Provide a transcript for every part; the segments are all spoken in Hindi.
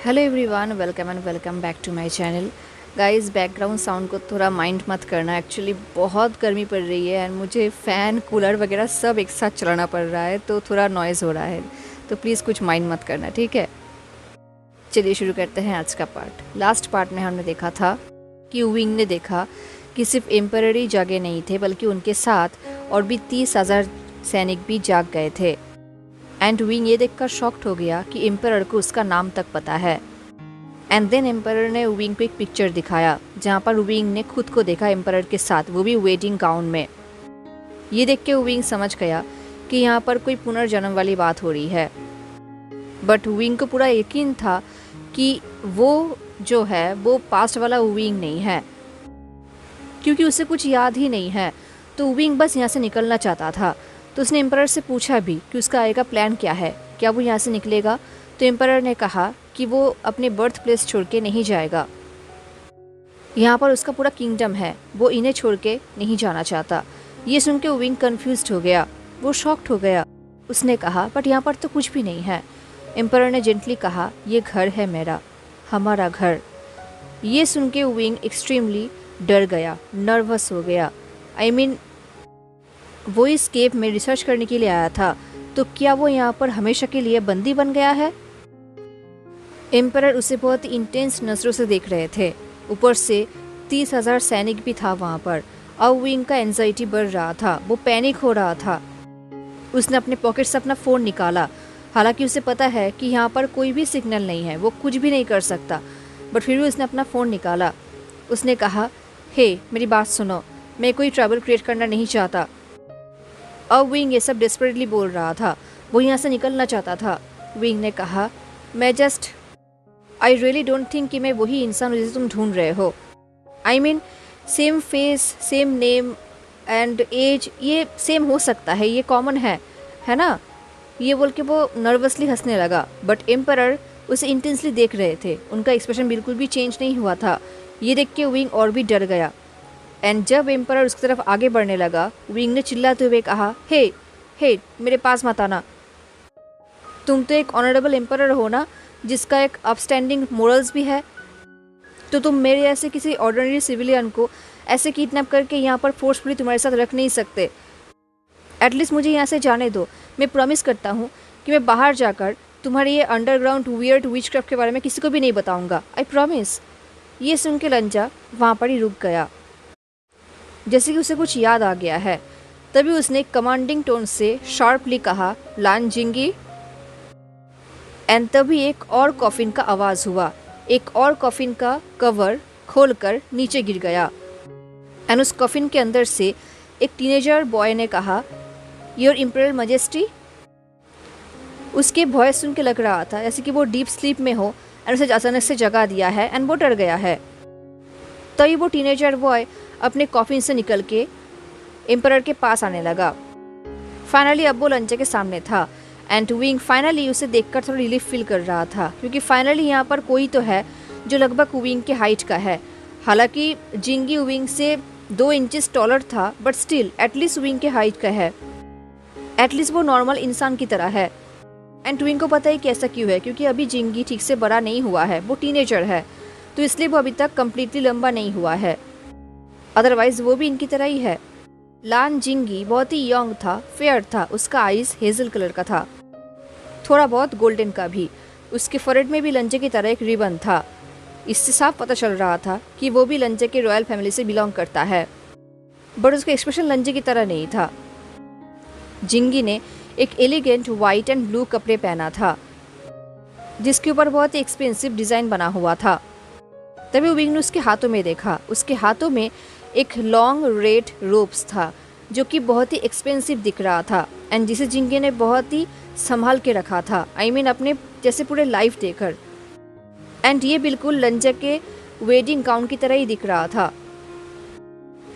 Hello everyone, welcome and welcome back to my channel. Guys, background sound को थोड़ा माइंड मत करना। एक्चुअली बहुत गर्मी पड़ रही है एंड मुझे फ़ैन कूलर वगैरह सब एक साथ चलाना पड़ रहा है, तो थोड़ा नॉइज़ हो रहा है, तो प्लीज़ कुछ माइंड मत करना, ठीक है। चलिए शुरू करते हैं आज का पार्ट। लास्ट पार्ट में हमने देखा था कि विंग ने देखा कि सिर्फ एम्परर ही जागे नहीं थे, बल्कि उनके साथ और भी 30,000 सैनिक भी जाग गए थे। एंड विंग ये देखकर शॉक्ड हो गया कि एम्परर को उसका नाम तक पता है। एंड देन एम्परर ने विंग को एक पिक्चर दिखाया जहाँ पर विंग ने खुद को देखा एम्परर के साथ, वो भी वेडिंग गाउन में। ये देख के विंग समझ गया कि यहाँ पर कोई पुनर्जन्म वाली बात हो रही है। बट विंग को पूरा यकीन था कि वो जो है वो पास्ट वाला विंग नहीं है, क्योंकि उसे कुछ याद ही नहीं है। तो विंग बस यहाँ से निकलना चाहता था। तो उसने एम्परर से पूछा भी कि उसका आगे का प्लान क्या है, क्या वो यहाँ से निकलेगा। तो एम्परर ने कहा कि वो अपने बर्थ प्लेस छोड़ के नहीं जाएगा, यहाँ पर उसका पूरा किंगडम है, वो इन्हें छोड़ के नहीं जाना चाहता। ये सुन के विंग कन्फ्यूज्ड हो गया, वो शॉक्ड हो गया। उसने कहा बट यहाँ पर तो कुछ भी नहीं है। एम्परर ने जेंटली कहा, ये घर है मेरा, हमारा घर। ये सुन के विंग एक्सट्रीमली डर गया, नर्वस हो गया। आई मीन वो इस केव में रिसर्च करने के लिए आया था, तो क्या वो यहाँ पर हमेशा के लिए बंदी बन गया है। एम्परर उसे बहुत इंटेंस नजरों से देख रहे थे। ऊपर से 30,000 सैनिक भी था वहाँ पर। अब विंग का एंजाइटी बढ़ रहा था, वो पैनिक हो रहा था। उसने अपने पॉकेट से अपना फ़ोन निकाला। हालांकि उसे पता है कि यहाँ पर कोई भी सिग्नल नहीं है, वो कुछ भी नहीं कर सकता, बट फिर भी उसने अपना फ़ोन निकाला। उसने कहा, हे मेरी बात सुनो, मैं कोई ट्रबल क्रिएट करना नहीं चाहता। अब विंग ये सब डेस्परेटली बोल रहा था, वो यहाँ से निकलना चाहता था। विंग ने कहा, आई रियली डोंट थिंक कि मैं वही इंसान हूँ जिसे तुम ढूंढ रहे हो। I mean same face, same name and age, ये सेम हो सकता है, ये कॉमन है ना। ये बोल के वो नर्वसली हंसने लगा। बट एम्परर उसे इंटेंसली देख रहे थे, उनका एक्सप्रेशन बिल्कुल भी चेंज नहीं हुआ था। ये देख के विंग और भी डर गया। एंड जब एम्परर उसकी तरफ आगे बढ़ने लगा, विंग ने चिल्लाते हुए कहा, हे मेरे पास मत आना। तुम तो एक ऑनरेबल एम्परर हो ना, जिसका एक अपस्टैंडिंग मोरल्स भी है। तो तुम मेरे ऐसे किसी ऑर्डिनरी सिविलियन को ऐसे किडनैप करके यहाँ पर फोर्सफुली तुम्हारे साथ रख नहीं सकते। एटलीस्ट मुझे यहाँ से जाने दो। मैं प्रॉमिस करता हूँ कि मैं बाहर जाकर तुम्हारे ये अंडरग्राउंड वियर्ड विचक्राफ्ट के बारे में किसी को भी नहीं बताऊँगा, आई प्रॉमिस। ये सुन के लंजा वहाँ पर ही रुक गया, जैसे कि उसे कुछ याद आ गया है। तभी उसने कमांडिंग टोन से शार्पली कहा, लान जिंगी। एंड तभी एक और कॉफिन का आवाज़ हुआ। एक और कॉफिन का कवर खोलकर नीचे गिर गया। एंड उस कॉफिन के अंदर से एक टीनेजर बॉय ने कहा, योर इम्पीरियल मैजेस्टी। उसके वॉइस सुन के लग रहा था जैसे कि वो डीप स्लीप में हो एंड उसे अचानक से जगा दिया है एंड वो डर गया है। तभी वो टीनेजर बॉय अपने कॉफिन से निकल के एम्परर के पास आने लगा। फाइनली अब वो लंचे के सामने था एंड विंग फाइनली उसे देखकर थोड़ा रिलीफ फील कर रहा था, क्योंकि फाइनली यहाँ पर कोई तो है जो लगभग विंग के हाइट का है। हालांकि जिंगी विंग से 2 इंचेस टॉलर था, बट स्टिल एटलीस्ट विंग के हाइट का है। एटलीस्ट वो नॉर्मल इंसान की तरह है। एंड विंग को पता है कि ऐसा क्यों है, क्योंकि अभी जिंगी ठीक से बड़ा नहीं हुआ है, वो टीनेजर है, तो इसलिए वो अभी तक कम्प्लीटली लंबा नहीं हुआ है। अदरवाइज वो भी इनकी तरह ही है। लान जिंगी बहुत ही यंग था, फेयर था, उसका आइज हेजल कलर का था, थोड़ा बहुत गोल्डन का भी। उसके फरेड में भी लंजे की तरह एक रिबन था। इससे साफ पता चल रहा था कि वो भी लंजे के रॉयल फैमिली से बिलोंग करता है। बट उसका एक्सप्रेशन लंजे की तरह नहीं था। जिंगी ने एक एलिगेंट वाइट एंड ब्लू कपड़े पहना था, जिसके ऊपर बहुत ही एक्सपेंसिव डिज़ाइन बना हुआ था। तभी विंग ने उसके हाथों में देखा। उसके हाथों में एक लॉन्ग रेड रोप्स था, जो कि बहुत ही एक्सपेंसिव दिख रहा था एंड जिसे जिंगी ने बहुत ही संभाल के रखा था। आई मीन अपने जैसे पूरे लाइफ देकर। एंड ये बिल्कुल लंजा के वेडिंग गाउन की तरह ही दिख रहा था।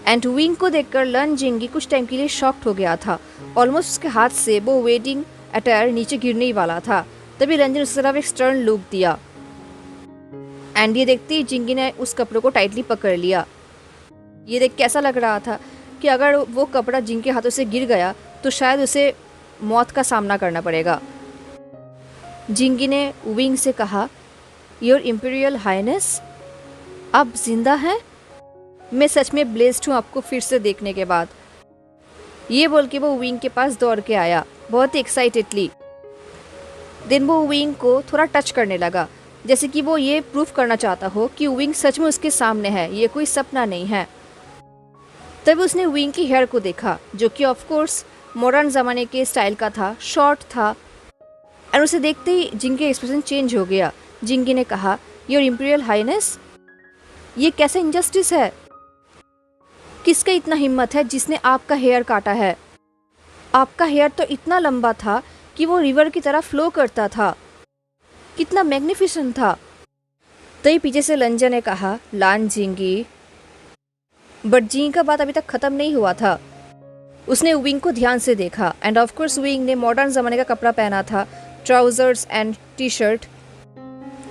एंड विंग को देखकर लन जिंगी कुछ टाइम के लिए शॉक्ड हो गया था। ऑलमोस्ट उसके हाथ से वो वेडिंग अटायर नीचे गिरने ही वाला था। तभी लन ने उस तरफ एक स्टर्न लुक दिया एंड ये देखते ही जिंगी ने उस कपड़े को टाइटली पकड़ लिया। ये देख कैसा लग रहा था कि अगर वो कपड़ा जिंगी के हाथों से गिर गया तो शायद उसे मौत का सामना करना पड़ेगा। जिंगी ने विंग से कहा, योर इम्पीरियल हाइनेस, आप जिंदा हैं? मैं सच में ब्लेस्ड हूँ आपको फिर से देखने के बाद। ये बोल के वो विंग के पास दौड़ के आया बहुत ही एक्साइटेडली। देन वो विंग को थोड़ा टच करने लगा, जैसे कि वो ये प्रूफ करना चाहता हो कि विंग सच में उसके सामने है, ये कोई सपना नहीं है। तब उसने विंग की हेयर को देखा, जो कि ऑफ कोर्स मॉडर्न ज़माने के स्टाइल का था, शॉर्ट था। और उसे देखते ही जिंगी का एक्सप्रेशन चेंज हो गया। जिंगी ने कहा, योर इम्पीरियल हाइनेस, ये कैसा इंजस्टिस है? किसका इतना हिम्मत है जिसने आपका हेयर काटा है? आपका हेयर तो इतना लंबा था कि वो रिवर की तरह फ्लो करता था, कितना मैग्निफिसेंट था। तभी पीछे से लंजा ने कहा, लान जिंगी। बट जिंगी का बात अभी तक खत्म नहीं हुआ था। उसने विंग को ध्यान से देखा एंड ऑफ कोर्स विंग ने मॉडर्न ज़माने का कपड़ा पहना था, ट्राउजर्स एंड टी शर्ट।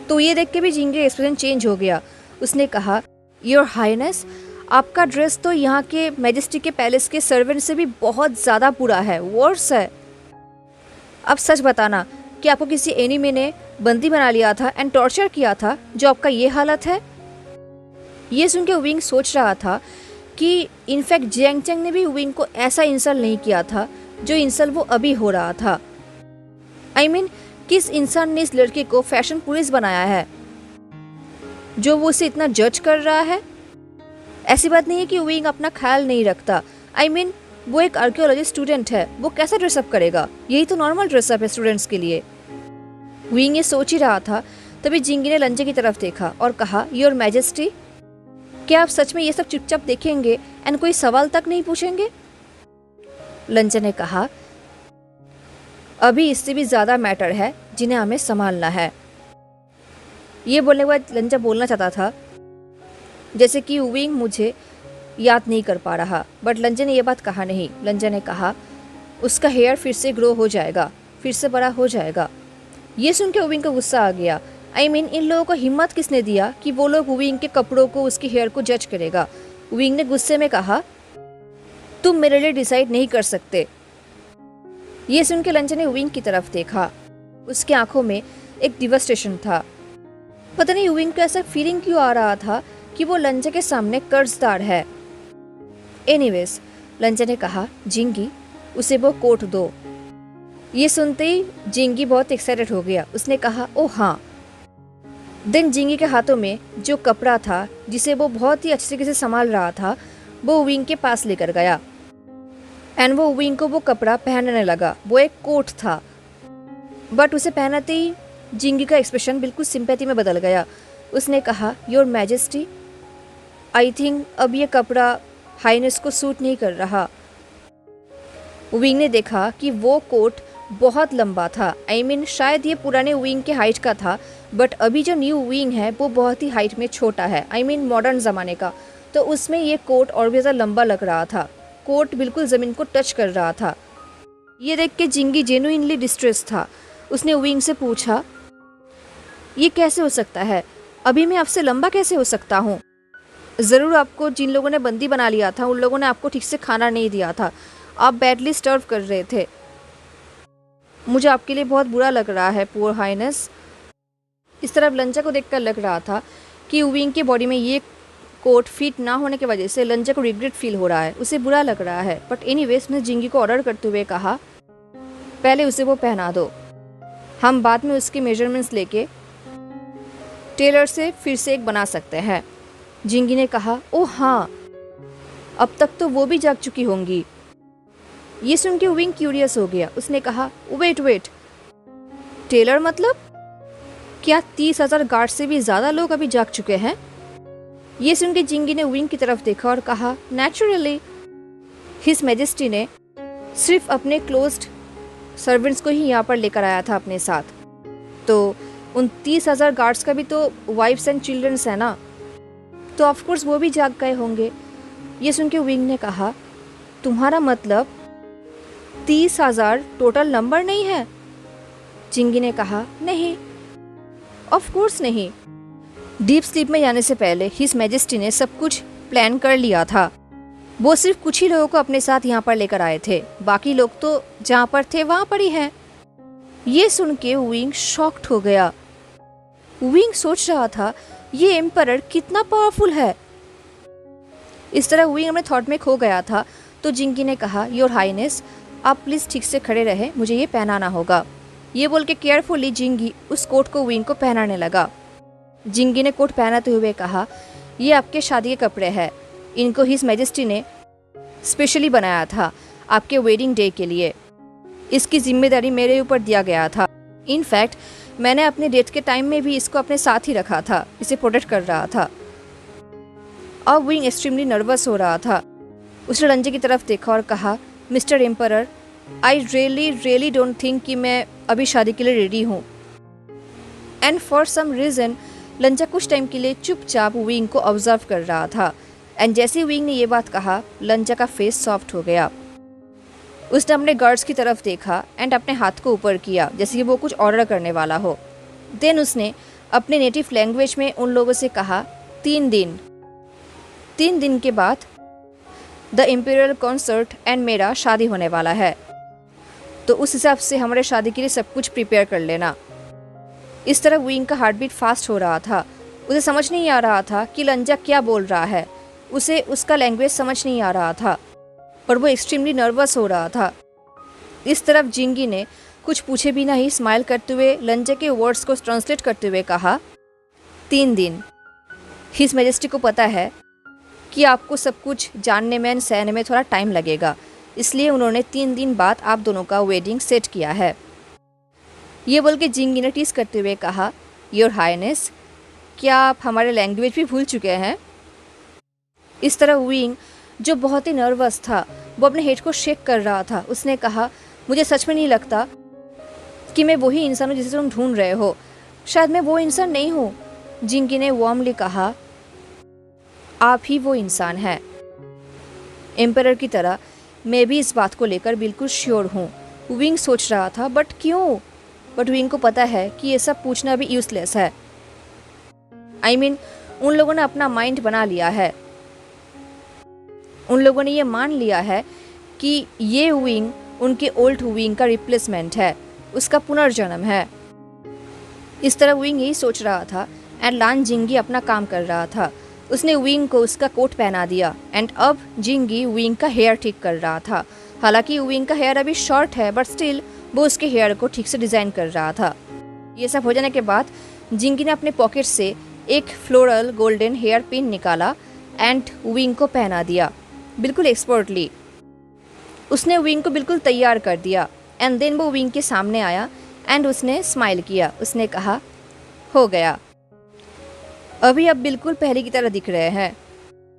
तो ये देख के भी जिंगी का एक्सप्रेशन चेंज हो गया। उसने कहा, योर हाइनेस, आपका ड्रेस तो यहाँ के मैजेस्टी के पैलेस के सर्वेंट से भी बहुत ज़्यादा बुरा है, वर्स है। अब सच बताना कि आपको किसी एनिमी ने बंदी बना लिया था एंड टॉर्चर किया था जो आपका ये हालत है? ये सुन के विंग सोच रहा था कि इनफैक्ट जियांग चैंग ने भी विंग को ऐसा इंसल्ट नहीं किया था जो इंसल्ट वो अभी हो रहा था। आई मीन, किस इंसान ने इस लड़के को फैशन पुलिस बनाया है जो वो उसे इतना जज कर रहा है? ऐसी बात नहीं है कि विंग अपना ख्याल नहीं रखता। आई मीन, वो एक आर्कियोलॉजी स्टूडेंट है, वो कैसा ड्रेसअप करेगा? यही तो नॉर्मल ड्रेसअप है स्टूडेंट्स के लिए। विंग ये सोच ही रहा था, तभी जिंगी ने लंजे की तरफ देखा और कहा, योर मैजेस्टी, क्या आप सच में ये सब चुपचाप देखेंगे एंड कोई सवाल तक नहीं पूछेंगे? लंजे ने कहा, अभी इससे भी ज़्यादा मैटर है जिन्हें हमें संभालना है। ये बोलने के बाद लंजा बोलना चाहता था जैसे कि विंग मुझे याद नहीं कर पा रहा, बट लंजे ने यह बात कहा नहीं। लंजा ने कहा, उसका हेयर फिर से ग्रो हो जाएगा, फिर से बड़ा हो जाएगा। ये सुन के विंग को गुस्सा आ गया। आई मीन, इन लोगों को हिम्मत किसने दिया कि वो लोग विंग के कपड़ों को, उसके हेयर को जज करेगा? विंग ने गुस्से में कहा, तुम मेरे लिए डिसाइड नहीं कर सकते। ये सुन के लंजा ने विंग की तरफ देखा। उसकी आंखों में एक डिवास्टेशन था। पता नहीं विंग को ऐसा फीलिंग क्यों आ रहा था कि वो लंजा के सामने कर्जदार है। एनीवेज, लंजा ने कहा, जिंगी, उसे वो कोट दो। ये सुनते ही जिंगी बहुत एक्साइटेड हो गया। उसने कहा, ओह हाँ। देन जिंगी के हाथों में जो कपड़ा था जिसे वो बहुत ही अच्छे तरीके से संभाल रहा था, वो विंग के पास लेकर गया एंड वो विंग को वो कपड़ा पहनने लगा। वो एक कोट था, बट उसे पहनाते ही जिंगी का एक्सप्रेशन बिल्कुल सिंपैथी में बदल गया। उसने कहा, योर मैजेस्टी, आई थिंक अब ये कपड़ा हाइनेस को सूट नहीं कर रहा। विंग ने देखा कि वो कोट बहुत लंबा था। आई मीन, शायद ये पुराने विंग के हाइट का था, बट अभी जो न्यू विंग है वो बहुत ही हाइट में छोटा है। आई मीन, मॉडर्न ज़माने का। तो उसमें ये कोट और भी ज़्यादा लंबा लग रहा था। कोट बिल्कुल ज़मीन को टच कर रहा था। ये देख के जिंगी जेन्युइनली डिस्ट्रेस था। उसने विंग से पूछा, ये कैसे हो सकता है? अभी मैं आपसे लंबा कैसे हो सकता हूँ? ज़रूर आपको जिन लोगों ने बंदी बना लिया था उन लोगों ने आपको ठीक से खाना नहीं दिया था, आप बैडली स्टर्व कर रहे थे। मुझे आपके लिए बहुत बुरा लग रहा है, पुअर हाइनेस। इस तरफ लंजा को देखकर लग रहा था कि विंग के बॉडी में ये कोट फिट ना होने की वजह से लंजा को रिग्रेट फील हो रहा है, उसे बुरा लग रहा है। बट एनीवेज, मैं जिंगी को ऑर्डर करते हुए कहा, पहले उसे वो पहना दो, हम बाद में उसके मेजरमेंट्स लेके टेलर से फिर से एक बना सकते हैं। जिंगी ने कहा, ओह हाँ, अब तक तो वो भी जाग चुकी होंगी। ये सुन के विंग क्यूरियस हो गया। उसने कहा, वेट, टेलर मतलब? क्या 30,000 गार्ड से भी ज़्यादा लोग अभी जाग चुके हैं? ये सुन के जिंगी ने विंग की तरफ देखा और कहा, नेचुरली, हिज मैजेस्टी ने सिर्फ अपने क्लोज्ड सर्वेंट्स को ही यहाँ पर लेकर आया था अपने साथ, तो उन 30,000 गार्ड्स का भी तो वाइफ्स एंड चिल्ड्रंस है ना, तो ऑफकोर्स वो भी जाग गए होंगे। ये सुन के विंग ने कहा, तुम्हारा मतलब 30,000 टोटल नंबर नहीं है? जिंगी ने कहा, नहीं, ऑफ कोर्स नहीं। डीप स्लीप में जाने से पहले हिज मैजेस्टी ने सब कुछ प्लान कर लिया था। वो सिर्फ कुछ ही लोगों को अपने साथ यहाँ पर लेकर आए थे, बाकी लोग तो जहाँ पर थे वहाँ पर ही हैं। ये सुन के विंग शॉक्ड हो गया। विंग सोच रहा था ये एम्परर कितना पावरफुल है। इस तरह विंग अपने थॉट में खो गया था। तो जिंगी ने कहा, योर हाइनेस, आप प्लीज़ ठीक से खड़े रहे, मुझे ये पहनाना होगा। ये बोल के केयरफुली जिंगी उस कोट को विंग को पहनाने लगा। जिंगी ने कोट पहनाते हुए कहा, ये आपके शादी के कपड़े हैं, इनको हिज मैजेस्टी ने स्पेशली बनाया था आपके वेडिंग डे के लिए। इसकी जिम्मेदारी मेरे ऊपर दिया गया था। इनफैक्ट मैंने अपने डेट के टाइम में भी इसको अपने साथ ही रखा था, इसे प्रोटेक्ट कर रहा था। अब विंग एक्सट्रीमली नर्वस हो रहा था। उसने लंजे की तरफ देखा और कहा, mister emperor, I really don't think कि मैं अभी शादी के लिए रेडी हूँ। एंड फॉर सम रीज़न लंजा कुछ टाइम के लिए चुपचाप विंग को ऑब्जर्व कर रहा था। एंड जैसे विंग ने ये बात कहा, लंजा का फेस सॉफ्ट हो गया। उसने अपने गार्ड्स की तरफ देखा एंड अपने हाथ को ऊपर किया जैसे कि वो कुछ ऑर्डर करने वाला हो। देन उसने अपने नेटिव लैंग्वेज में उन लोगों से कहा, 3 दिन के बाद द इम्पीरियल कॉन्सर्ट एंड मेरा शादी होने वाला है, तो उस हिसाब से हमारे शादी के लिए सब कुछ प्रिपेयर कर लेना। इस तरह विंग का हार्ट बीट फास्ट हो रहा था। उसे समझ नहीं आ रहा था कि लंजा क्या बोल रहा है। उसे उसका लैंग्वेज समझ नहीं आ रहा था, पर वो एक्सट्रीमली नर्वस हो रहा था। इस तरफ जिंगी ने कुछ पूछे बिना ही स्माइल करते हुए लंजा के वर्ड्स को ट्रांसलेट करते हुए कहा, 3 दिन। हिज मैजेस्टी को पता है कि आपको सब कुछ जानने में एंड सहने में थोड़ा टाइम लगेगा, इसलिए उन्होंने 3 दिन बाद आप दोनों का वेडिंग सेट किया है। ये बोल के जिंगी ने टीस करते हुए कहा, योर हाइनेस, क्या आप हमारे लैंग्वेज भी भूल चुके हैं? इस तरह विंग, जो बहुत ही नर्वस था, वो अपने हेड को शेक कर रहा था। उसने कहा, मुझे सच में नहीं लगता कि मैं वही इंसान हूँ जिसे तुम ढूंढ रहे हो। शायद मैं वो इंसान नहीं हूँ। जिंगी ने वार्मली कहा, आप ही वो इंसान हैं। एम्परर की तरह मैं भी इस बात को लेकर बिल्कुल श्योर हूँ। विंग सोच रहा था, बट क्यों? बट विंग को पता है कि ये सब पूछना भी यूजलेस है। I mean, उन लोगों ने अपना माइंड बना लिया है। उन लोगों ने ये मान लिया है कि ये विंग उनके ओल्ड विंग का रिप्लेसमेंट है, उसका पुनर्जन्म है। इस तरह विंग यही सोच रहा था एंड लान जिंगी अपना काम कर रहा था। उसने विंग को उसका कोट पहना दिया एंड अब जिंगी विंग का हेयर ठीक कर रहा था। हालांकि विंग का हेयर अभी शॉर्ट है, बट स्टिल वो उसके हेयर को ठीक से डिज़ाइन कर रहा था। ये सब हो जाने के बाद जिंगी ने अपने पॉकेट से एक फ्लोरल गोल्डन हेयर पिन निकाला एंड विंग को पहना दिया, बिल्कुल एक्सपर्टली। उसने विंग को बिल्कुल तैयार कर दिया एंड देन वो विंग के सामने आया एंड उसने स्माइल किया। उसने कहा, हो गया, अभी आप बिल्कुल पहले की तरह दिख रहे हैं।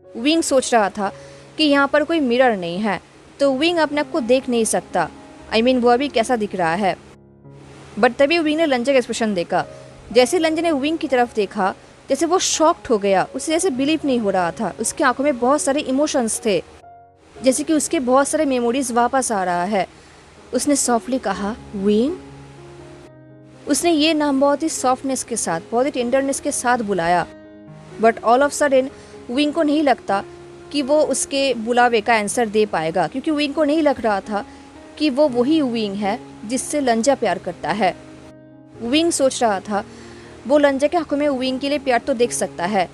विंग सोच रहा था कि यहाँ पर कोई मिरर नहीं है, तो विंग अपने आप को देख नहीं सकता। I mean, वो अभी कैसा दिख रहा है। बट तभी विंग ने लंजा का एक्सप्रेशन देखा। जैसे लंजा ने विंग की तरफ देखा, जैसे वो शॉक्ड हो गया। उसे जैसे बिलीव नहीं हो रहा था। उसकी आंखों में बहुत सारे इमोशंस थे, जैसे कि उसके बहुत सारे मेमोरीज वापस आ रहा है। उसने सॉफ्टली कहा, विंग। उसने ये नाम बहुत ही सॉफ्टनेस के साथ, बहुत ही टेंडरनेस के साथ बुलाया। But all of sudden wing को नहीं लगता कि वो उसके बुलावे का आंसर दे पाएगा, क्योंकि विंग को नहीं लग रहा था कि वो वही विंग है जिससे लंजा प्यार करता है। विंग सोच रहा था वो लंजा के आंखों में विंग के लिए प्यार तो देख सकता है,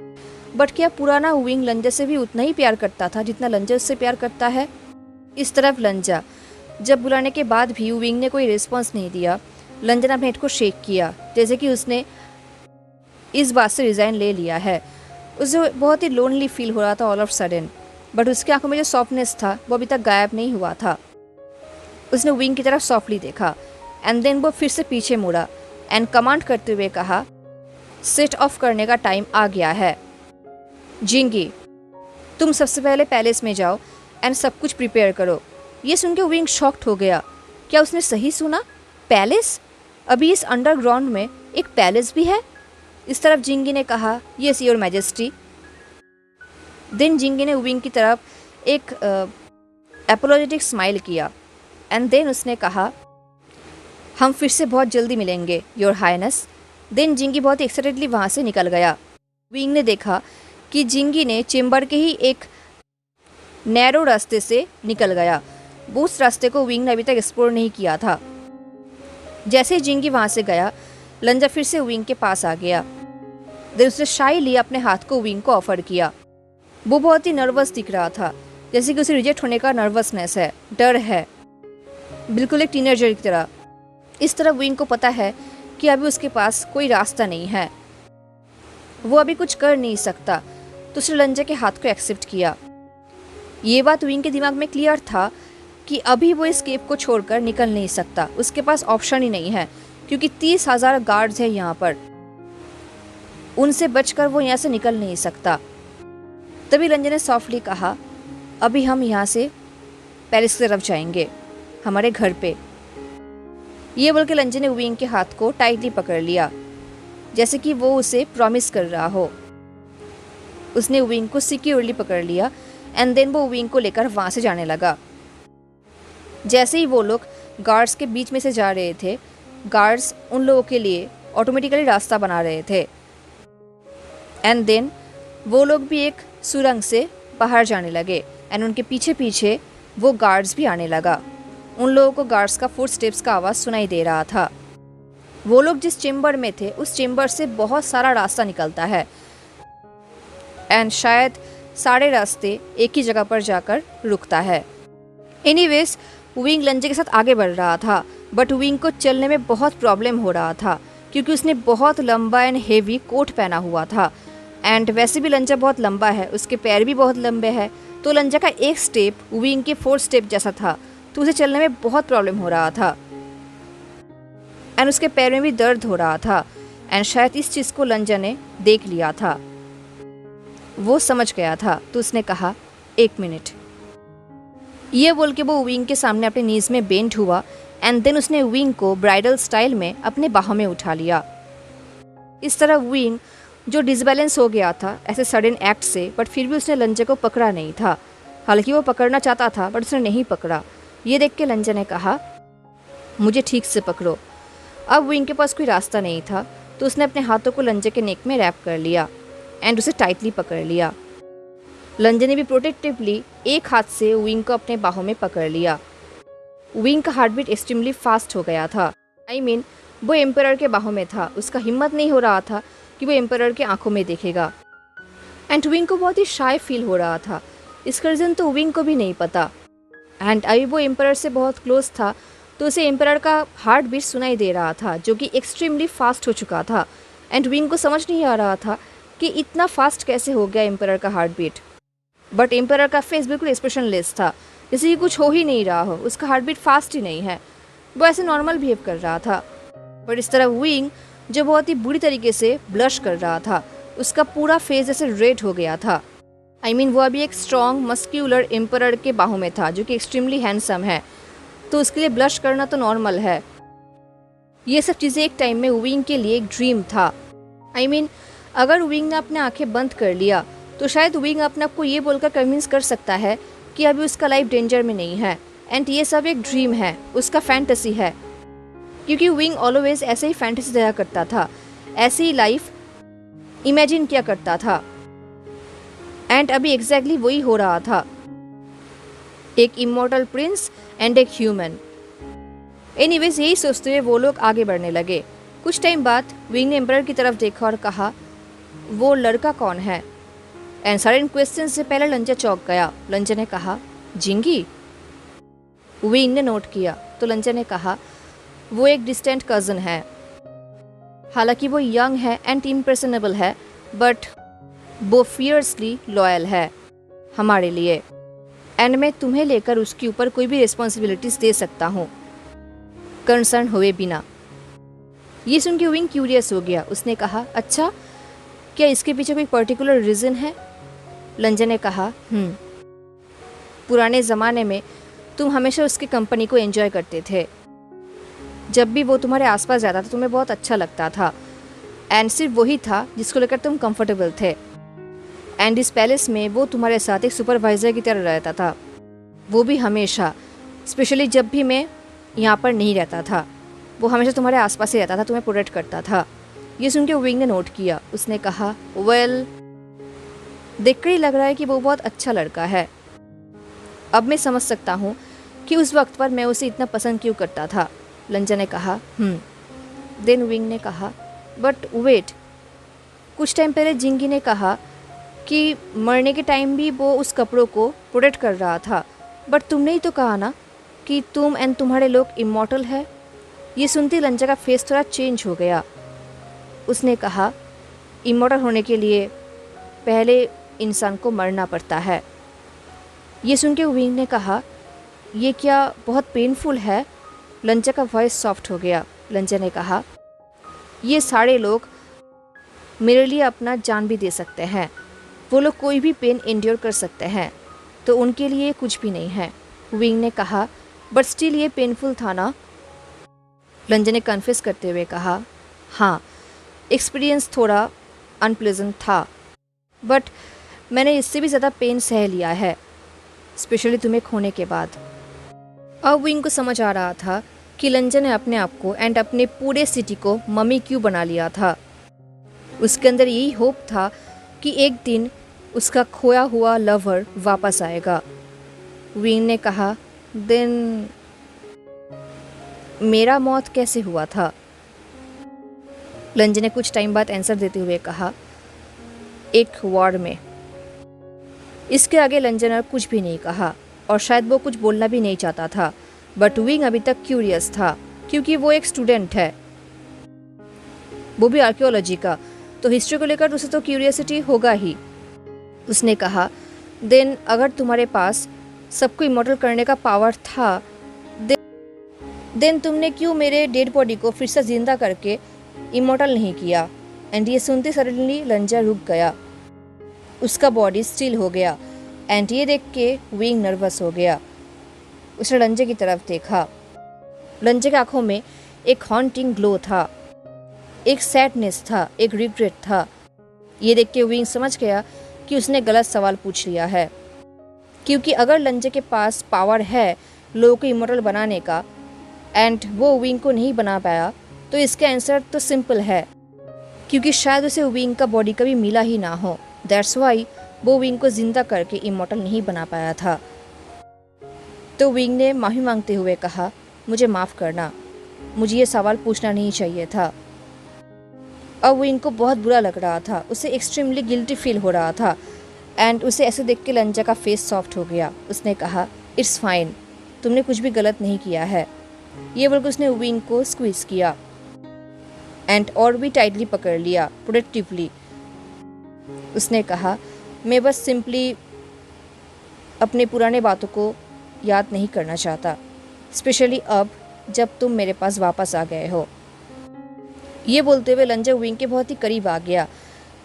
बट क्या पुराना विंग लंजा से भी उतना ही प्यार करता था जितना लंजा उससे प्यार करता है? इस तरफ लंजा, जब बुलाने के बाद भी विंग ने कोई रिस्पॉन्स नहीं दिया, लंजा ने अपने हेड को शेक किया जैसे कि उसने इस बात से रिज़ाइन ले लिया है। उसे बहुत ही लोनली फील हो रहा था ऑल ऑफ सडन, बट उसकी आंखों में जो सॉफ्टनेस था वो अभी तक गायब नहीं हुआ था। उसने विंग की तरफ सॉफ्टली देखा एंड देन वो फिर से पीछे मुड़ा एंड कमांड करते हुए कहा, सेट ऑफ करने का टाइम आ गया है। जिंगी, तुम सबसे पहले पैलेस में जाओ एंड सब कुछ प्रिपेयर करो। ये सुन के विंग शॉक्ड हो गया। क्या उसने सही सुना? पैलेस? अभी इस अंडरग्राउंड में एक पैलेस भी है? इस तरफ जिंगी ने कहा, यस योर मैजेस्टी। देन जिंगी ने विंग की तरफ एक एपोलॉजेटिक स्माइल किया एंड देन उसने कहा, हम फिर से बहुत जल्दी मिलेंगे योर हाइनेस। देन जिंगी बहुत एक्साइटेडली वहाँ से निकल गया। विंग ने देखा कि जिंगी ने चेम्बर के ही एक नैरो रास्ते से निकल गया। उस रास्ते को विंग ने अभी तक एक्सप्लोर नहीं किया था। जैसे ही जिंगी वहाँ से गया, लंजा फिर से विंग के पास आ गया देन उसने शाइली अपने हाथ को विंग को ऑफर किया। वो बहुत ही नर्वस दिख रहा था, जैसे कि उसे रिजेक्ट होने का नर्वसनेस है, डर है, बिल्कुल एक टीनेजर की तरह। इस तरह विंग को पता है कि अभी उसके पास कोई रास्ता नहीं है, वो अभी कुछ कर नहीं सकता, तो उसने लंजा के हाथ को एक्सेप्ट किया। ये बात विंग के दिमाग में क्लियर था कि अभी वो इस केव को छोड़कर निकल नहीं सकता, उसके पास ऑप्शन ही नहीं है, क्योंकि 30,000 गार्ड्स है यहाँ पर, उनसे बचकर वो यहाँ से निकल नहीं सकता। तभी लंजा ने सॉफ्टली कहा, अभी हम यहाँ से पैलेस की तरफ जाएंगे, हमारे घर पे। ये बोल के लंजा ने विंग के हाथ को टाइटली पकड़ लिया, जैसे कि वो उसे प्रॉमिस कर रहा हो। उसने विंग को सिक्योरली पकड़ लिया एंड देन वो विंग को लेकर वहाँ से जाने लगा। जैसे ही वो लोग गार्ड्स के बीच में से जा रहे थे, गार्ड्स उन लोगों के लिए ऑटोमेटिकली रास्ता बना रहे थे एंड देन वो लोग भी एक सुरंग से बाहर जाने लगे एंड उनके पीछे पीछे वो गार्ड्स भी आने लगा। उन लोगों को गार्ड्स का फुट स्टेप्स का आवाज़ सुनाई दे रहा था। वो लोग जिस चेम्बर में थे उस चेम्बर से बहुत सारा रास्ता निकलता है एंड शायद सारे रास्ते एक ही जगह पर जाकर रुकता है। एनीवेज विंग लंजे के साथ आगे बढ़ रहा था, बट विंग को चलने में बहुत प्रॉब्लम हो रहा था, क्योंकि उसने बहुत लंबा एंड हेवी कोट पहना हुआ था एंड वैसे भी लंजा बहुत लंबा है, उसके पैर भी बहुत लंबे हैं, तो लंजा का एक स्टेप विंग के 4 स्टेप जैसा था, तो उसे चलने में बहुत प्रॉब्लम हो रहा था एंड उसके पैर में भी दर्द हो रहा था एंड शायद इस चीज़ को लंजा ने देख लिया था, वो समझ गया था। तो उसने कहा, 1 मिनट। ये बोल के वो विंग के सामने अपने नीज में बेंड हुआ एंड देन उसने विंग को ब्राइडल स्टाइल में अपने बाहों में उठा लिया। इस तरह विंग जो डिसबैलेंस हो गया था ऐसे सडन एक्ट से, बट फिर भी उसने लंजा को पकड़ा नहीं था। हालांकि वो पकड़ना चाहता था बट उसने नहीं पकड़ा। ये देख के लंजा ने कहा, मुझे ठीक से पकड़ो। अब विंग के पास कोई रास्ता नहीं था, तो उसने अपने हाथों को लंजा के नेक में रैप कर लिया एंड उसे टाइटली पकड़ लिया। लंजा ने भी प्रोटेक्टिवली एक हाथ से विंग को अपने बाहों में पकड़ लिया। विंग का हार्ट बीट एक्सट्रीमली फास्ट हो गया था। I mean, वो एम्परर के बाहों में था, उसका हिम्मत नहीं हो रहा था कि वो एम्परर के आंखों में देखेगा एंड विंग को बहुत ही शाय फील हो रहा था। इसका रीज़न तो विंग को भी नहीं पता एंड अभी वो एम्परर से बहुत क्लोज था, तो उसे एम्परर का हार्ट बीट सुनाई दे रहा था, जो कि एक्सट्रीमली फास्ट हो चुका था एंड विंग को समझ नहीं आ रहा था कि इतना फास्ट कैसे हो गया एम्परर का हार्ट बीट। बट एम्परर का फेस बिल्कुल एक्सप्रेशनलेस था, जैसे कि कुछ हो ही नहीं रहा हो, उसका हार्ट बीट फास्ट ही नहीं है, वो ऐसे नॉर्मल बिहेव कर रहा था। बट इस तरह विंग जो बहुत ही बुरी तरीके से ब्लश कर रहा था, उसका पूरा फेस जैसे रेड हो गया था। I mean, वो अभी एक स्ट्रॉन्ग मस्क्यूलर एम्परर के बाहों में था, जो कि एक्सट्रीमली हैंडसम है, तो उसके लिए ब्लश करना तो नॉर्मल है। ये सब चीज़ें एक टाइम में विंग के लिए एक ड्रीम था। I mean, अगर विंग ने अपने आंखें बंद कर लिया तो शायद विंग अपने आप को ये बोलकर कन्विंस कर सकता है कि अभी उसका लाइफ डेंजर में नहीं है एंड ये सब एक ड्रीम है, उसका फैंटेसी है, क्योंकि विंग ऑलवेज ऐसे ही फैंटेसी दिया करता था, ऐसे ही लाइफ इमेजिन किया करता था एंड अभी एग्जैक्टली वही हो रहा था, एक इमॉर्टल प्रिंस एंड एक ह्यूमन। एनीवेज यही सोचते हुए वो लोग आगे बढ़ने लगे। कुछ टाइम बाद विंग ने एम्परर की तरफ देखा और कहा, वो लड़का कौन है? एंड सडन क्वेश्चन से पहले लंजा चौंक गया। लंजा ने कहा, जिंगी। विंग ने नोट किया तो लंजा ने कहा, वो एक डिस्टेंट कज़न है। हालांकि वो यंग है एंड इम्प्रेशनेबल है, बट वो फियर्सली लॉयल है हमारे लिए एंड मैं तुम्हें लेकर उसके ऊपर कोई भी रिस्पॉन्सिबिलिटीज दे सकता हूँ, कंसर्न हुए बिना। ये सुन के विंग क्यूरियस हो गया। उसने कहा, अच्छा, क्या इसके पीछे कोई पर्टिकुलर रीज़न है? लंजा ने कहा, पुराने ज़माने में तुम हमेशा उसकी कंपनी को एंजॉय करते थे। जब भी वो तुम्हारे आसपास जाता था तुम्हें बहुत अच्छा लगता था एंड सिर्फ वही था जिसको लेकर तुम कंफर्टेबल थे एंड इस पैलेस में वो तुम्हारे साथ एक सुपरवाइज़र की तरह रहता था, वो भी हमेशा, स्पेशली जब भी मैं यहाँ पर नहीं रहता था, वो हमेशा तुम्हारे आसपास ही रहता था, तुम्हें प्रोटेक्ट करता था। ये सुन के विंग ने नोट किया। उसने कहा, वेल, देखकर ही लग रहा है कि वो बहुत अच्छा लड़का है। अब मैं समझ सकता हूँ कि उस वक्त पर मैं उसे इतना पसंद क्यों करता था। लंजा ने कहा, देन विंग ने कहा, बट वेट, कुछ टाइम पहले जिंगी ने कहा कि मरने के टाइम भी वो उस कपड़ों को प्रोटेक्ट कर रहा था, बट तुमने ही तो कहा ना कि तुम एंड तुम्हारे लोग इमॉर्टल है। ये सुनती लंजा का फेस थोड़ा चेंज हो गया। उसने कहा, इमॉर्टल होने के लिए पहले इंसान को मरना पड़ता है। ये सुन के विंग ने कहा, ये क्या बहुत पेनफुल है? लंजा का वॉइस सॉफ्ट हो गया। लंजा ने कहा, ये सारे लोग मेरे लिए अपना जान भी दे सकते हैं। वो लोग कोई भी पेन एंड्योर कर सकते हैं, तो उनके लिए कुछ भी नहीं है। विंग ने कहा, बट स्टिल ये पेनफुल था ना? लंजा ने कन्फेस करते हुए कहा, हाँ, एक्सपीरियंस थोड़ा अनप्लेजेंट था, बट मैंने इससे भी ज़्यादा पेन सह लिया है, स्पेशली तुम्हें खोने के बाद। अब विंग को समझ आ रहा था कि लंजा ने अपने आप को एंड अपने पूरे सिटी को मम्मी क्यों बना लिया था। उसके अंदर यही होप था कि एक दिन उसका खोया हुआ लवर वापस आएगा। विंग ने कहा, देन मेरा मौत कैसे हुआ था? लंजा ने कुछ टाइम बाद आंसर देते हुए कहा, एक वॉर में। इसके आगे लंजा ने कुछ भी नहीं कहा और शायद वो कुछ बोलना भी नहीं चाहता था, बट विंग अभी तक क्यूरियस था क्योंकि वो एक स्टूडेंट है, वो भी आर्कियोलॉजी का, तो हिस्ट्री को लेकर उसे तो क्यूरियसिटी होगा ही। उसने कहा, देन अगर तुम्हारे पास सबको इमॉर्टल करने का पावर था, देन तुमने क्यों मेरे डेड बॉडी को फिर से जिंदा करके इमॉर्टल नहीं किया? एंड ये सुनते सडनली लंजा रुक गया। उसका बॉडी स्टिल हो गया एंड ये देख के विंग नर्वस हो गया। उसने लंजे की तरफ देखा। लंजे की आंखों में एक हॉन्टिंग ग्लो था, एक सैडनेस था, एक रिग्रेट था। ये देख के विंग समझ गया कि उसने गलत सवाल पूछ लिया है, क्योंकि अगर लंजे के पास पावर है लोगों को इमॉर्टल बनाने का एंड वो विंग को नहीं बना पाया, तो इसका आंसर तो सिंपल है, क्योंकि शायद उसे विंग का बॉडी कभी मिला ही ना हो। दैट्स वाई वो विंग को जिंदा करके इमॉर्टल नहीं बना पाया था। तो विंग ने माफ़ी मांगते हुए कहा, मुझे माफ़ करना, मुझे ये सवाल पूछना नहीं चाहिए था। अब विंग को बहुत बुरा लग रहा था, उसे एक्सट्रीमली गिल्टी फील हो रहा था एंड उसे ऐसे देख के लंजा का फेस सॉफ्ट हो गया। उसने कहा, इट्स फाइन, तुमने कुछ भी गलत नहीं किया है। ये बोलकर उसने विंग को स्क्वीज किया एंड और भी टाइटली पकड़ लिया प्रोटेक्टिवली। उसने कहा, मैं बस सिंपली अपने पुराने बातों को याद नहीं करना चाहता, स्पेशली अब जब तुम मेरे पास वापस आ गए हो। ये बोलते हुए लंजा विंग के बहुत ही करीब आ गया।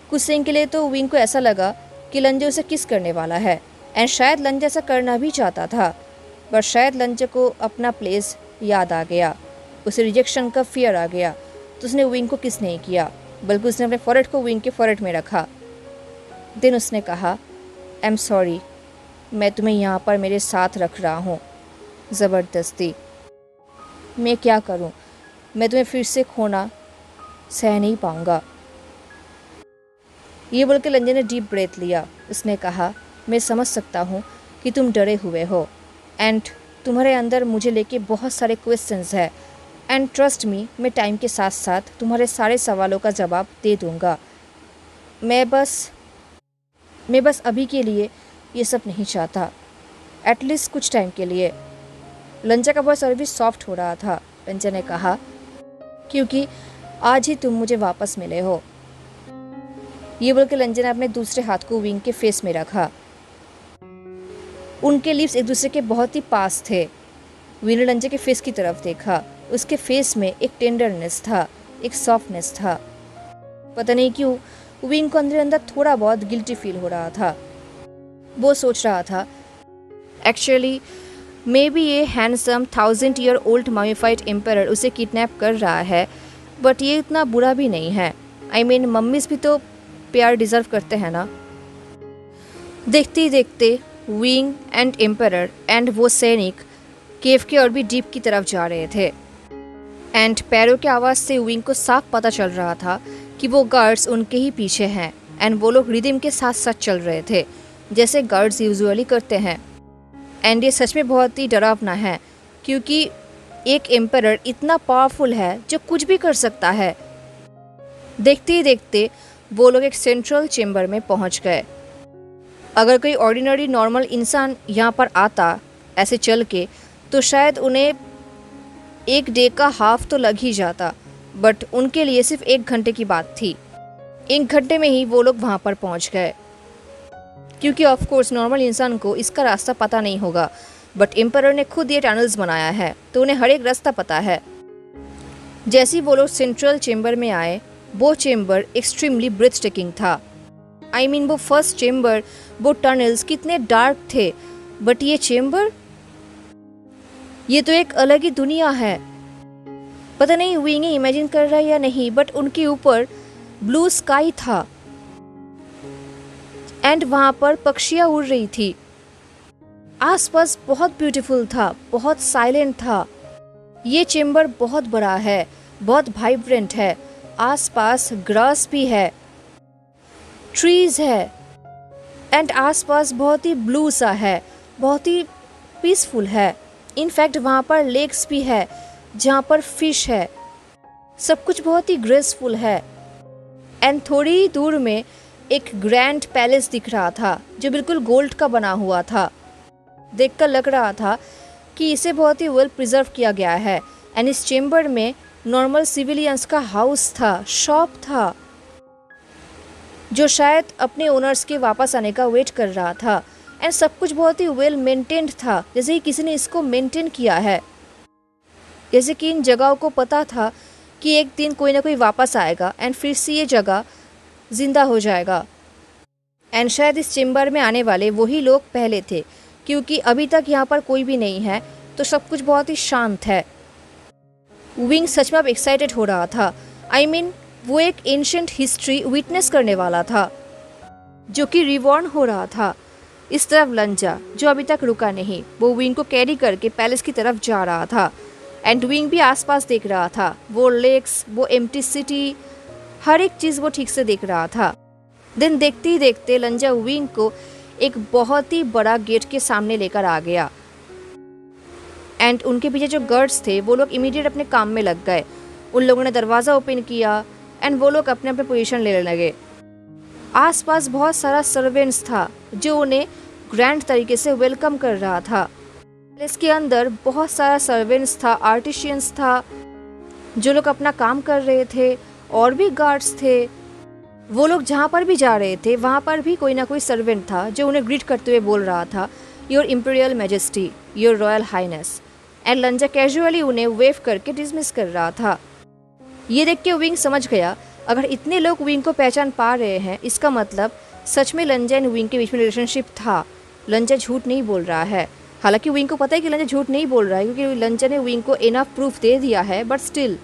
कुछ सेकंड के लिए तो विंग को ऐसा लगा कि लंजा उसे किस करने वाला है एंड शायद लंजा ऐसा करना भी चाहता था, पर शायद लंजा को अपना प्लेस याद आ गया, उसे रिजेक्शन का फियर आ गया, तो उसने विंग को किस नहीं किया, बल्कि उसने अपने फॉरहेड को विंग के फॉरहेड में रखा। देन उसने कहा, आई एम सॉरी, मैं तुम्हें यहाँ पर मेरे साथ रख रहा हूँ ज़बरदस्ती। मैं क्या करूँ, मैं तुम्हें फिर से खोना सह नहीं पाऊँगा। ये बोल के लंजा ने डीप ब्रेथ लिया। उसने कहा, मैं समझ सकता हूँ कि तुम डरे हुए हो एंड तुम्हारे अंदर मुझे लेके बहुत सारे क्वेश्चंस है एंड ट्रस्ट मी, मैं टाइम के साथ साथ तुम्हारे सारे सवालों का जवाब दे दूँगा। मैं बस अभी के लिए ये सब नहीं चाहता, एटलीस्ट कुछ टाइम के लिए। लंजा का वॉइस और भी सॉफ्ट हो रहा था। लंजा ने कहा, क्योंकि आज ही तुम मुझे वापस मिले हो। ये बोल के लंजा ने अपने दूसरे हाथ को विंग के फेस में रखा। उनके लिप्स एक दूसरे के बहुत ही पास थे। विंग ने लंजा के फेस की तरफ देखा। उसके फेस में एक टेंडरनेस था, एक सॉफ्टनेस था। पता नहीं क्यों विंग को अंदर अंदर थोड़ा बहुत गिल्टी फील हो रहा था। वो सोच रहा था, एक्चुअली मे बी ये handsome 1000 year old mummified emperor उसे किडनैप कर रहा है, बट ये इतना बुरा भी नहीं है। आई मीन मम्मीज भी तो प्यार डिज़र्व करते हैं ना। देखते ही देखते विंग एंड एम्परर एंड वो सैनिक केव के और भी डीप की तरफ जा रहे थे एंड पैरों की आवाज़ से विंग को साफ पता चल रहा था कि वो गार्ड्स उनके ही पीछे हैं एंड वो लोग रिदम के साथ साथ चल रहे थे जैसे गार्ड्स यूजुअली करते हैं। एंड ये सच में बहुत ही डरावना है, क्योंकि एक एम्परर इतना पावरफुल है जो कुछ भी कर सकता है। देखते ही देखते वो लोग एक सेंट्रल चेम्बर में पहुंच गए। अगर कोई ऑर्डिनरी नॉर्मल इंसान यहाँ पर आता ऐसे चल के तो शायद उन्हें एक डे का हाफ तो लग ही जाता, बट उनके लिए सिर्फ 1 घंटे की बात थी। 1 घंटे में ही वो लोग वहाँ पर पहुँच गए। क्योंकि ऑफ कोर्स नॉर्मल इंसान को इसका रास्ता पता नहीं होगा, बट एम्परर ने खुद ये टनल्स बनाया है तो उन्हें हर एक रास्ता पता है। जैसे ही वो लोग सेंट्रल चेम्बर में आए, वो चेम्बर एक्सट्रीमली ब्रेथ टेकिंग था। वो फर्स्ट चेम्बर, वो टनल्स कितने डार्क थे, बट ये चेम्बर, ये तो एक अलग ही दुनिया है। पता नहीं विंग इमेजिन कर रहा है या नहीं, बट उनके ऊपर ब्लू स्काई था एंड वहां पर पक्षियां उड़ रही थी। आसपास बहुत ब्यूटीफुल था, बहुत साइलेंट था। ये चेम्बर बहुत बड़ा है, बहुत वाइब्रेंट है। आसपास ग्रास भी है, ट्रीज है एंड आसपास बहुत ही ब्लू सा है, बहुत ही पीसफुल है। इनफैक्ट वहाँ पर लेक्स भी है जहाँ पर फिश है। सब कुछ बहुत ही ग्रेसफुल है। एंड थोड़ी ही दूर में एक ग्रैंड पैलेस दिख रहा था जो बिल्कुल गोल्ड का बना हुआ था। देखकर लग रहा था कि इसे बहुत ही वेल प्रिजर्व किया गया है। एंड इस चेम्बर में नॉर्मल सिविलियंस का हाउस था, शॉप था, जो शायद अपने ओनर्स के वापस आने का वेट कर रहा था। एंड सब कुछ बहुत ही वेल मेंटेन्ड था, जैसे कि किसी ने इसको मेंटेन किया है। जैसे कि इन जगहों को पता था कि एक दिन कोई ना कोई वापस आएगा एंड फिर से ये जगह जिंदा हो जाएगा। एंड शायद इस चेम्बर में आने वाले वही लोग पहले थे, क्योंकि अभी तक यहाँ पर कोई भी नहीं है तो सब कुछ बहुत ही शांत है। विंग सच में अब एक्साइटेड हो रहा था। वो एक एंशिएंट हिस्ट्री विटनेस करने वाला था जो कि रिवॉर्न हो रहा था। इस तरफ लंजा, जो अभी तक रुका नहीं, वो विंग को कैरी करके पैलेस की तरफ जा रहा था। एंड विंग भी आसपास देख रहा था, वो लेक्स, वो एम्प्टी सिटी, हर एक चीज़ वो ठीक से देख रहा था। दिन देखते ही देखते लंजा विंग को एक बहुत ही बड़ा गेट के सामने लेकर आ गया। एंड उनके पीछे जो गार्ड्स थे वो लोग इमीडिएट अपने काम में लग गए। उन लोगों ने दरवाज़ा ओपन किया एंड वो लोग अपने अपने पोजीशन लेने लगे। आसपास बहुत सारा सर्वेंट्स था जो उन्हें ग्रैंड तरीके से वेलकम कर रहा था। इसके अंदर बहुत सारा सर्वेंट्स था, आर्टिशियंस था, जो लोग अपना काम कर रहे थे, और भी गार्ड्स थे। वो लोग जहाँ पर भी जा रहे थे वहाँ पर भी कोई ना कोई सर्वेंट था जो उन्हें ग्रीट करते हुए बोल रहा था, your imperial majesty, your royal highness. And लंजा कैजुअली उन्हें वेव करके डिसमिस कर रहा था। ये देख के विंग समझ गया, अगर इतने लोग विंग को पहचान पा रहे हैं, इसका मतलब सच में लंजा एंड विंग के बीच में रिलेशनशिप था। लंजा झूठ नहीं बोल रहा है। हालांकि विंग को पता है कि लंजा झूठ नहीं बोल रहा है, क्योंकि लंजा ने विंग को इनफ प्रूफ दे दिया है, बट स्टिल।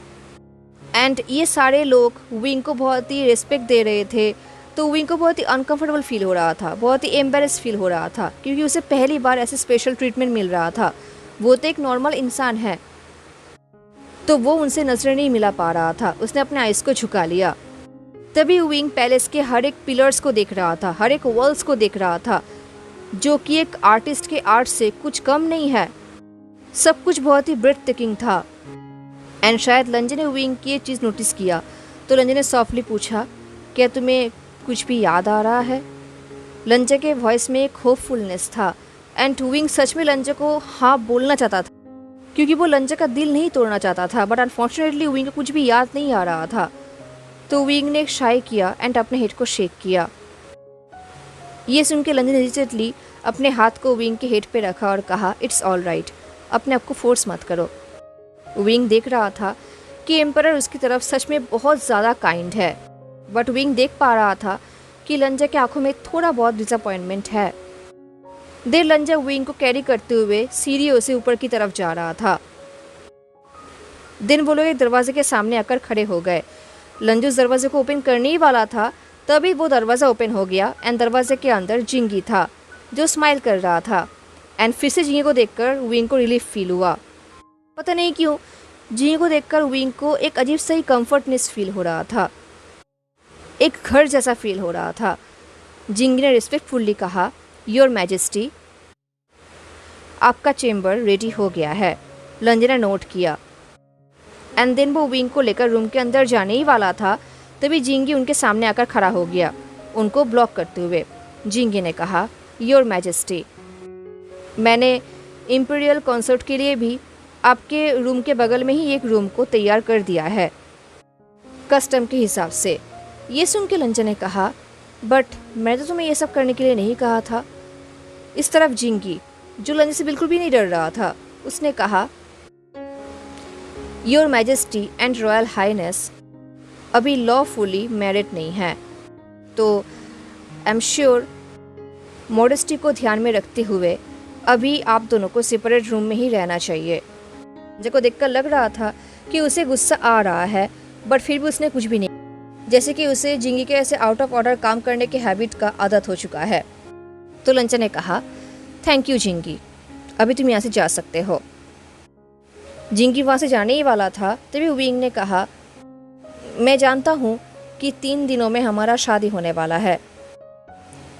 एंड ये सारे लोग विंग को बहुत ही रिस्पेक्ट दे रहे थे, तो विंग को बहुत ही अनकंफर्टेबल फील हो रहा था, बहुत ही एम्बेरस फील हो रहा था, क्योंकि उसे पहली बार ऐसे स्पेशल ट्रीटमेंट मिल रहा था। वो तो एक नॉर्मल इंसान है, तो वो उनसे नजरें नहीं मिला पा रहा था। उसने अपने आइस को झुका लिया। तभी विंग पैलेस के हर एक पिलर्स को देख रहा था, हर एक वॉल्स को देख रहा था, जो कि एक आर्टिस्ट के आर्ट से कुछ कम नहीं है। सब कुछ बहुत ही ब्रेथ टेकिंग था। एंड शायद लंजे ने विंग की ये चीज़ नोटिस किया, तो लंजे ने सॉफ्टली पूछा, क्या तुम्हें कुछ भी याद आ रहा है? लंजे के वॉइस में एक होपफुलनेस था। एंड विंग सच में लंजे को हाँ बोलना चाहता था, क्योंकि वो लंजे का दिल नहीं तोड़ना चाहता था, बट अनफॉर्चुनेटली विंग को कुछ भी याद नहीं आ रहा था। तो विंग ने एक शाई किया एंड अपने हेड को शेक किया। ये सुन के लंजे ने इमीडिएटली अपने हाथ को विंग के हेड पे रखा और कहा, इट्स ऑल राइट, अपने आप को फोर्स मत करो। विंग देख रहा था कि एम्परर उसकी तरफ सच में बहुत ज़्यादा काइंड है, बट विंग देख पा रहा था कि लंजा की आंखों में थोड़ा बहुत डिसअपॉइंटमेंट है। देर लंजा विंग को कैरी करते हुए सीढ़ियों से ऊपर की तरफ जा रहा था। दिन वो लोग एक दरवाजे के सामने आकर खड़े हो गए। लंजू उस दरवाजे को ओपन करने ही वाला था, तभी वो दरवाज़ा ओपन हो गया एंड दरवाजे के अंदर जिंगी था, जो स्माइल कर रहा था। एंड फिर से जिंगी को देखकर विंग को रिलीफ फील हुआ। पता नहीं क्यों जिंगी को देखकर विंग को एक अजीब सा ही कंफर्टनेस फील हो रहा था, एक घर जैसा फील हो रहा था। जिंगी ने रिस्पेक्टफुल्ली कहा, योर मैजेस्टी, आपका चेम्बर रेडी हो गया है। लंजे ने नोट किया। एंड देन वो विंग को लेकर रूम के अंदर जाने ही वाला था तभी जिंगी उनके सामने आकर खड़ा हो गया, उनको ब्लॉक करते हुए। जिंगी ने कहा, योर मैजेस्टी, मैंने इम्पीरियल कॉन्सर्ट के लिए भी आपके रूम के बगल में ही एक रूम को तैयार कर दिया है, कस्टम के हिसाब से। ये सुन के लंजा ने कहा, बट मैं तो तुम्हें ये सब करने के लिए नहीं कहा था। इस तरफ जिंगी, जो लंजा से बिल्कुल भी नहीं डर रहा था, उसने कहा, your majesty and royal highness अभी लॉफुली मैरिड नहीं है, तो आई एम श्योर मॉडेस्टी को ध्यान में रखते हुए अभी आप दोनों को सेपरेट रूम में ही रहना चाहिए। लंजा को देखकर लग रहा था कि उसे गुस्सा आ रहा है, बट फिर भी उसने कुछ भी नहीं, जैसे कि उसे जिंगी के ऐसे आउट ऑफ ऑर्डर काम करने के हैबिट का आदत हो चुका है। तो लंचा ने कहा, थैंक यू जिंगी, अभी तुम यहाँ से जा सकते हो। जिंगी वहाँ से जाने ही वाला था, तभी विंग ने कहा, मैं जानता हूँ कि 3 दिनों में हमारा शादी होने वाला है।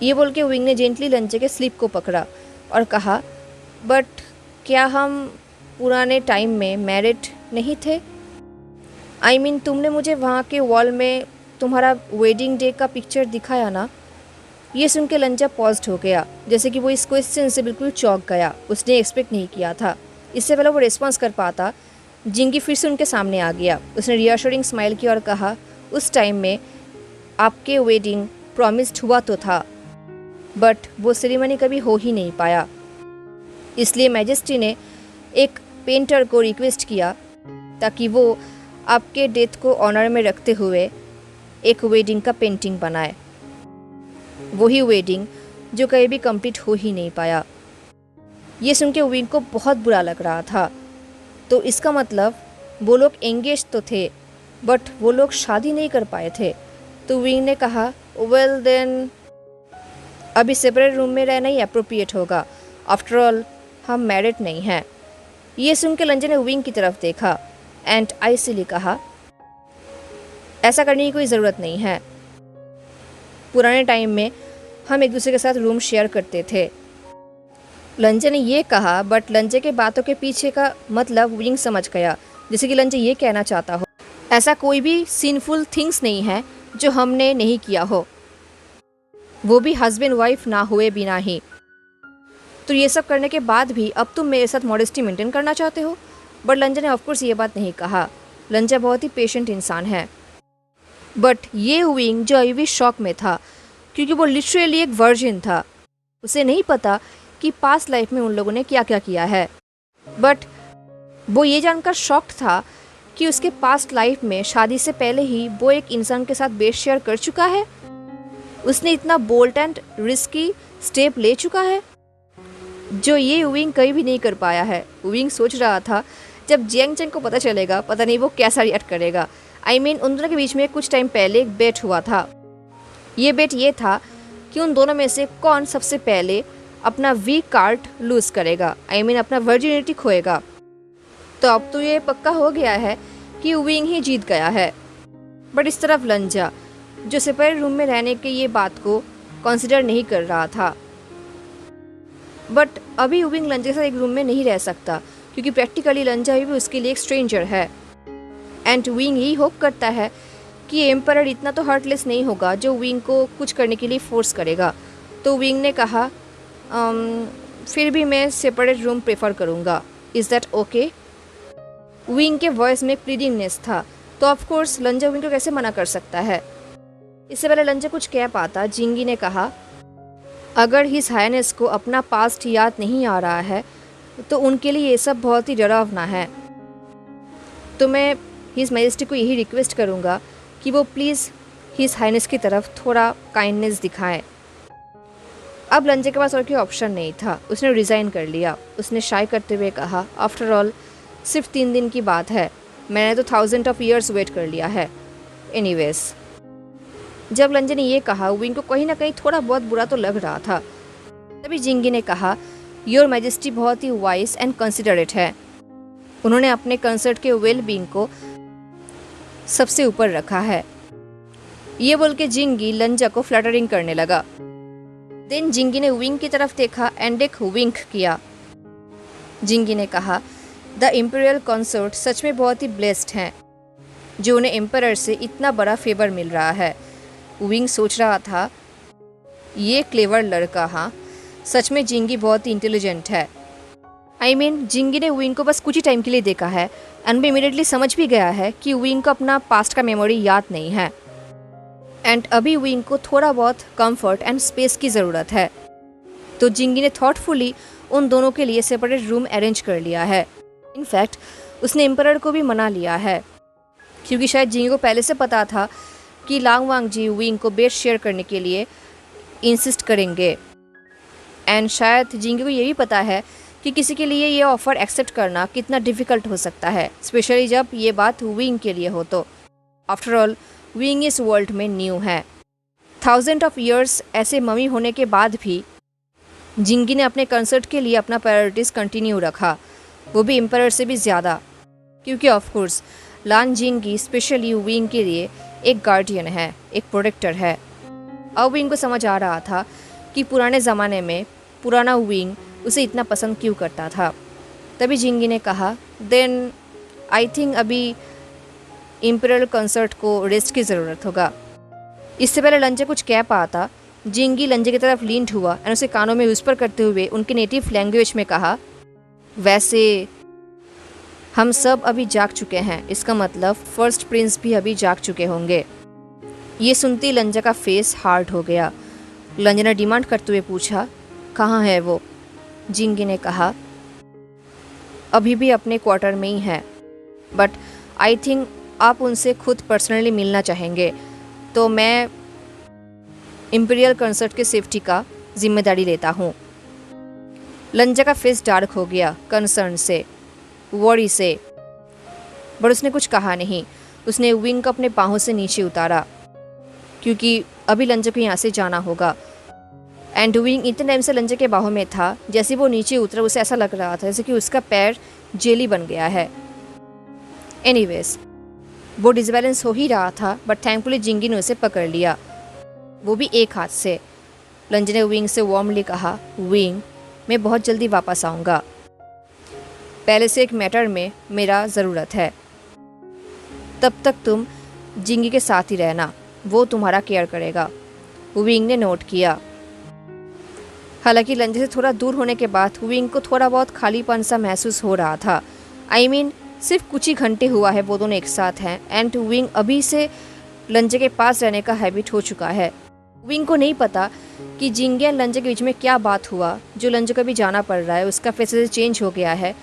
ये बोल के विंग ने जेंटली लंचे के स्लीप को पकड़ा और कहा, बट क्या हम पुराने टाइम में मैरिड नहीं थे? आई मीन तुमने मुझे वहाँ के वॉल में तुम्हारा वेडिंग डे का पिक्चर दिखाया ना। ये सुन के लंचा पॉज्ड हो गया, जैसे कि वो इस क्वेश्चन से बिल्कुल चौंक गया, उसने एक्सपेक्ट नहीं किया था। इससे पहले वो रिस्पॉन्स कर पाता, जिंगी फिर से उनके सामने आ गया। उसने रियश्योरिंग स्माइल किया और कहा, उस टाइम में आपके वेडिंग प्रॉमिस्ड हुआ तो था, बट वो सेरेमनी कभी हो ही नहीं पाया। इसलिए मैजेस्टी ने एक पेंटर को रिक्वेस्ट किया ताकि वो आपके डेथ को ऑनर में रखते हुए एक वेडिंग का पेंटिंग बनाए, वही वेडिंग जो कहीं भी कंप्लीट हो ही नहीं पाया। ये सुन के विंग को बहुत बुरा लग रहा था। तो इसका मतलब वो लोग एंगेज तो थे, बट वो लोग शादी नहीं कर पाए थे। तो विंग ने कहा, वेल देन अभी सेपरेट रूम में रहना ही अप्रोप्रिएट होगा, आफ्टर ऑल हम मैरिड नहीं हैं। ये सुन के लंजा ने विंग की तरफ देखा एंड आइसिली कहा, ऐसा करने की कोई ज़रूरत नहीं है। पुराने टाइम में हम एक दूसरे के साथ रूम शेयर करते थे। लंजा ने ये कहा, बट लंजा के बातों के पीछे का मतलब विंग समझ गया, जैसे कि लंजा ये कहना चाहता हो, ऐसा कोई भी सिनफुल थिंग्स नहीं है जो हमने नहीं किया हो, वो भी हस्बैंड वाइफ ना हुए बिना ही। तो ये सब करने के बाद भी अब तुम मेरे साथ मॉडेस्टी मेंटेन करना चाहते हो? बट लंजा ने ऑफकोर्स ये बात नहीं कहा। लंजा बहुत ही पेशेंट इंसान है। बट ये विंग जो अभी भी शॉक में था, क्योंकि वो लिटरली एक वर्जिन था। उसे नहीं पता कि पास्ट लाइफ में उन लोगों ने क्या क्या किया है, बट वो ये जानकर शॉक्ड था कि उसके पास्ट लाइफ में शादी से पहले ही वो एक इंसान के साथ बेड शेयर कर चुका है। उसने इतना बोल्ड एंड रिस्की स्टेप ले चुका है जो ये विंग कभी भी नहीं कर पाया है। विंग सोच रहा था जब जियांग चेंग को पता चलेगा, पता नहीं वो कैसा रिएक्ट करेगा। आई मीन उन दोनों के बीच में कुछ टाइम पहले एक बेट हुआ था। ये बेट ये था कि उन दोनों में से कौन सबसे पहले अपना वीक कार्ड लूज़ करेगा, आई मीन अपना वर्जिनिटी खोएगा। तो अब तो ये पक्का हो गया है कि विंग ही जीत गया है। बट इस तरफ लंजा, जो सेपरेट रूम में रहने के ये बात को कंसिडर नहीं कर रहा था, बट अभी विंग लंजा के साथ एक रूम में नहीं रह सकता, क्योंकि प्रैक्टिकली लंजा भी उसके लिए एक स्ट्रेंजर है। एंड विंग यही होप करता है कि एम्परर इतना तो हार्टलेस नहीं होगा जो विंग को कुछ करने के लिए फोर्स करेगा। तो विंग ने कहा, फिर भी मैं सेपरेट रूम प्रेफर करूँगा, इज़ दैट ओके? विंग के वॉइस में प्लीडिंगनेस था, तो ऑफकोर्स लंजा विंग को कैसे मना कर सकता है। इससे पहले लंजा कुछ कह पाता, जिंगी ने कहा, अगर हिज हाइनेस को अपना पास्ट याद नहीं आ रहा है तो उनके लिए ये सब बहुत ही डरावना है। तो मैं हिज मैजेस्टी को यही रिक्वेस्ट करूँगा कि वो प्लीज़ हिज हाइनेस की तरफ थोड़ा काइंडनेस दिखाएं। अब लंजा के पास और कोई ऑप्शन नहीं था, उसने रिज़ाइन कर लिया। उसने शाय करते हुए कहा, आफ्टर ऑल सिर्फ 3 दिन की बात है, मैंने तो 1000 ऑफ ईयर्स वेट कर लिया है। एनीवेज, जब लंजा ने ये कहा, विंग को कहीं ना कहीं थोड़ा बहुत बुरा तो लग रहा था। तभी जिंगी ने कहा, योर मैजेस्टी बहुत ही वाइज एंड कंसिडरेट है। उन्होंने अपने कंसर्ट के वेल बीइंग को सबसे ऊपर रखा है। ये बोल के जिंगी लंजा को फ्लटरिंग करने लगा। देन जिंगी ने विंग की तरफ देखा एंड एक विंक किया। जिंगी ने कहा, द इम्पीरियल कंसर्ट सच में बहुत ही ब्लेस्ड हैं। जो उन्हें एम्परर से इतना बड़ा फेवर मिल रहा है। विंग सोच रहा था, ये क्लेवर लड़का, हाँ सच में जिंगी बहुत ही इंटेलिजेंट है। जिंगी ने विंग को बस कुछ ही टाइम के लिए देखा है एंड वो इमीडिएटली समझ भी गया है कि विंग को अपना पास्ट का मेमोरी याद नहीं है एंड अभी विंग को थोड़ा बहुत कंफर्ट एंड स्पेस की ज़रूरत है। तो जिंगी ने थॉटफुली उन दोनों के लिए सेपरेट रूम अरेंज कर लिया है। इनफैक्ट उसने एम्परर को भी मना लिया है क्योंकि शायद जिंगी को पहले से पता था कि लांग वांग जी विंग को बेड शेयर करने के लिए इंसिस्ट करेंगे एंड शायद जिंगी को ये भी पता है कि किसी के लिए ये ऑफ़र एक्सेप्ट करना कितना डिफ़िकल्ट हो सकता है, स्पेशली जब ये बात विंग के लिए हो। तो आफ्टर ऑल विंग इस वर्ल्ड में न्यू है। 1000 ऑफ ईयर्स ऐसे मम्मी होने के बाद भी जिंगी ने अपने कंसर्ट के लिए अपना प्रायोरिटीज़ कंटिन्यू रखा, वो भी एम्परर से भी ज़्यादा, क्योंकि ऑफ कोर्स लान जिंगी स्पेशली विंग के लिए एक गार्डियन है, एक प्रोटेक्टर है। अब विंग को समझ आ रहा था कि पुराने ज़माने में पुराना विंग उसे इतना पसंद क्यों करता था। तभी जिंगी ने कहा, देन आई थिंक अभी इम्पीरियल कंसर्ट को रेस्ट की ज़रूरत होगा। इससे पहले लंजे कुछ कह पाया था, जिंगी लंजे की तरफ लीन्ड हुआ और उसे कानों में विस्पर करते हुए उनके नेटिव लैंग्वेज में कहा, वैसे हम सब अभी जाग चुके हैं, इसका मतलब फर्स्ट प्रिंस भी अभी जाग चुके होंगे। ये सुनती लंजा का फेस हार्ड हो गया। लंजा ने डिमांड करते हुए पूछा, कहाँ है वो? जिंगी ने कहा, अभी भी अपने क्वार्टर में ही है, बट आई थिंक आप उनसे खुद पर्सनली मिलना चाहेंगे, तो मैं इम्पीरियल कंसर्ट के सेफ्टी का जिम्मेदारी लेता हूँ। लंजा का फेस डार्क हो गया कंसर्न से, वरी से, बट उसने कुछ कहा नहीं। उसने विंग को अपने बाहों से नीचे उतारा क्योंकि अभी लंजा को यहाँ से जाना होगा एंड विंग इतने टाइम से लंजे के बाहों में था, जैसे वो नीचे उतरा उसे ऐसा लग रहा था जैसे कि उसका पैर जेली बन गया है। एनीवेज वो डिसबैलेंस हो ही रहा था, बट थैंकफुली जिंगी ने उसे पकड़ लिया, वो भी एक हाथ से। लंजे ने विंग से वार्मली कहा, विंग मैं बहुत जल्दी वापस आऊँगा, पहले से एक मैटर में मेरा ज़रूरत है, तब तक तुम जिंगी के साथ ही रहना, वो तुम्हारा केयर करेगा। विंग ने नोट किया। हालांकि लंजे से थोड़ा दूर होने के बाद विंग को थोड़ा बहुत खालीपन सा महसूस हो रहा था। सिर्फ कुछ ही घंटे हुआ है वो दोनों एक साथ हैं एंड विंग अभी से लंजे के पास रहने का हैबिट हो चुका है। विंग को नहीं पता कि जिंगी और लंजे के बीच में क्या बात हुआ जो लंजे को भी जाना पड़ रहा है, उसका फेस चेंज हो गया है।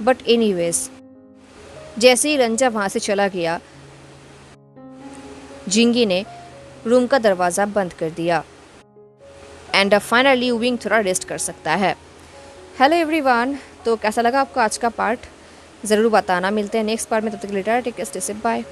बट एनीवेज जैसे ही लंजा वहाँ से चला गया, जिंगी ने रूम का दरवाज़ा बंद कर दिया एंड फाइनली विंग थोड़ा रेस्ट कर सकता है। हेलो एवरीवन, तो कैसा लगा आपको आज का पार्ट ज़रूर बताना। मिलते हैं नेक्स्ट पार्ट में, तब तक later take care, stay safe, bye.